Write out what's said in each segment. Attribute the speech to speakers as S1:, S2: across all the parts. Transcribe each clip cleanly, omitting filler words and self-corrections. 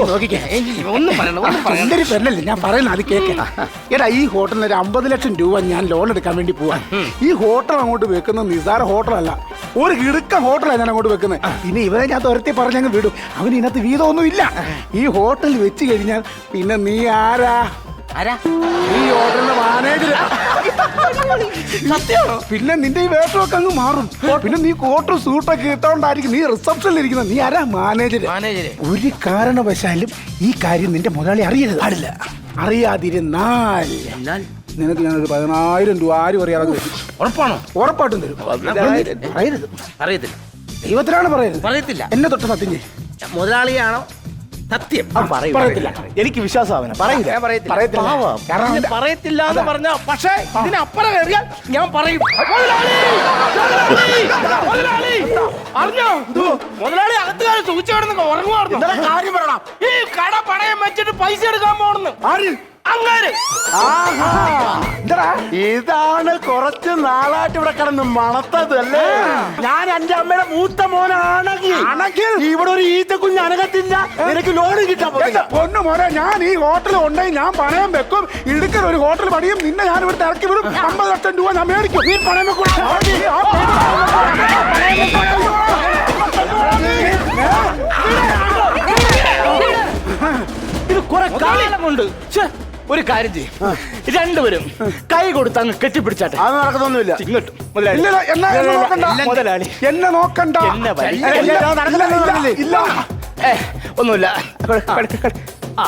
S1: നോക്കിക്കേ,
S2: ഒന്നും പറയണ്ട.
S1: എന്തൊരു പെണ്ണല്ലേ ഞാൻ പറയുന്നത്, അത് കേൾക്കാം. എടാ, ഈ ഹോട്ടലിന് ഒരു 50 ലക്ഷം രൂപ ഞാൻ ലോൺ എടുക്കാൻ വേണ്ടി പോവാ. ഈ ഹോട്ടൽ അങ്ങോട്ട് വെക്കുന്നത് നിസാര ഹോട്ടലല്ല, ഒരു കിടുക്ക ഹോട്ടലാണ് ഞാൻ അങ്ങോട്ട് വെക്കുന്നത്. ഇനി ഇവരെ ഞാൻ തുരത്തി പറഞ്ഞങ്ങ് വിടും. അവന് ഇതിനകത്ത് വീതമൊന്നും ഇല്ല. ഈ ഹോട്ടൽ വെച്ച് കഴിഞ്ഞാൽ പിന്നെ നീ ആരാ? ഈ ഹോട്ടലിന്റെ മാനേജർ.
S2: സത്യമാണോ?
S1: പിന്നെ നിന്റെ ഈ വേഷമൊക്കെ അങ്ങ് മാറും. പിന്നെ നീ കോട്ടും സൂട്ടൊക്കെ ഇട്ടോണ്ടായിരിക്കും നീ റിസപ്ഷനിൽ ഇരിക്കുന്നത്. നീ ആരാ? മാനേജർ. ഒരു കാരണവശാലും ഈ കാര്യം നിന്റെ മുതലാളി അറിയരുത്. പാടില്ല. അറിയാതിരുന്നാൽ നിനക്ക് ഞാനൊരു 10,000 രൂപ ആരും അറിയാതെ.
S2: ഉറപ്പാണോ?
S1: ഉറപ്പായിട്ടും തരും. പറയരുത്.
S2: അറിയത്തില്ല.
S1: ദൈവത്തിലാണ് പറയരുത്.
S2: പറയത്തില്ല.
S1: എന്നെ തൊട്ട് സത്യം ചെയ്യും.
S2: മുതലാളിയാണോ? സത്യം
S1: പറയത്തില്ല. എനിക്ക് വിശ്വാസമാവന. പറയില്ല.
S2: പറയത്തില്ല എന്ന് പറഞ്ഞ, പക്ഷേ ഇതിനപ്പുറം കയറിയാൽ ഞാൻ പറയും. അറിഞ്ഞോ? മുതലാളി അകത്തുകാരെ സൂക്ഷിച്ചു ഉറങ്ങുവായിരുന്നു.
S1: കാര്യം പറയണം.
S2: ഈ കട പണയം വെച്ചിട്ട് പൈസ എടുക്കാൻ പോണെന്ന്. അങ്ങനെ
S3: ഇതാണ് കുറച്ച് നാളായിട്ട് ഇവിടെ കിടന്ന് മണത്തതല്ലേ. ഞാൻ എന്റെ അമ്മയുടെ മൂത്ത മോനാണെങ്കിൽ ഇവിടെ ഒരു ഈച്ച കുഞ്ഞ് അനകത്തില്ല. എനിക്ക് ലോൺ കിട്ടാൻ പോകില്ല.
S1: പൊന്നു മോനെ, ഞാൻ ഈ ഹോട്ടൽ ഉണ്ടെങ്കിൽ ഞാൻ പണയം വെക്കും. ഇടുക്കൽ ഒരു ഹോട്ടൽ പണിയും. നിന്നെ ഞാൻ ഇവിടെ ഇറക്കി വിടും. 50 ലക്ഷം രൂപ ഞാൻ മേടിക്കും. നീ പണയം വെക്കും.
S2: ഇത് കുറെ കാലം കൊണ്ട് ഒരു കാര്യം ചെയ്യും, രണ്ടുപേരും കൈ കൊടുത്ത് അങ്ങ് കെട്ടിപ്പിടിച്ചാട്ടെ.
S3: അത് നടക്കുന്നൊന്നുമില്ല.
S2: ഇങ്ങോട്ടും
S1: മുതലാളി എന്നെ നോക്കണ്ട. ഇല്ല,
S2: ഒന്നുമില്ല.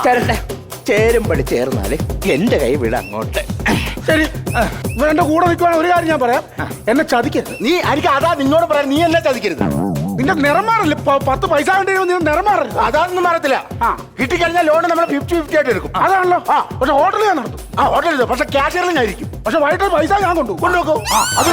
S2: ചേരട്ടെ, ചേരുമ്പടി ചേർന്നാല് എന്റെ കൈ വിട അങ്ങോട്ട്.
S1: ശരി, എന്റെ കൂടെ നിൽക്കുവാണെങ്കിൽ ഒരു കാര്യം ഞാൻ പറയാം. എന്നെ ചതിക്കരുത്.
S3: നീ എനിക്ക് അതാ നിന്നോട് പറയാം. നീ എന്നെ ചതിക്കരുത്.
S1: നിന്റെ നിറം മാറില്ല. 10 പൈസ വേണ്ടി നിറം മാറില്ല.
S3: അതൊന്നും മാറത്തില്ല. കിട്ടിക്കഴിഞ്ഞാൽ ലോൺ നമ്മൾ 50-50 ആയിട്ട് എടുക്കും.
S1: അതാണല്ലോ. പക്ഷെ ഹോട്ടലിൽ ഞാൻ നടത്തും.
S3: ഹോട്ടലിൽ പക്ഷെ ക്യാഷറിൽ ഞായിരിക്കും.
S1: പക്ഷെ വൈകിട്ട് പൈസ ഞാൻ കൊണ്ടുപോകും.
S3: കൊണ്ടുപോകും. അത്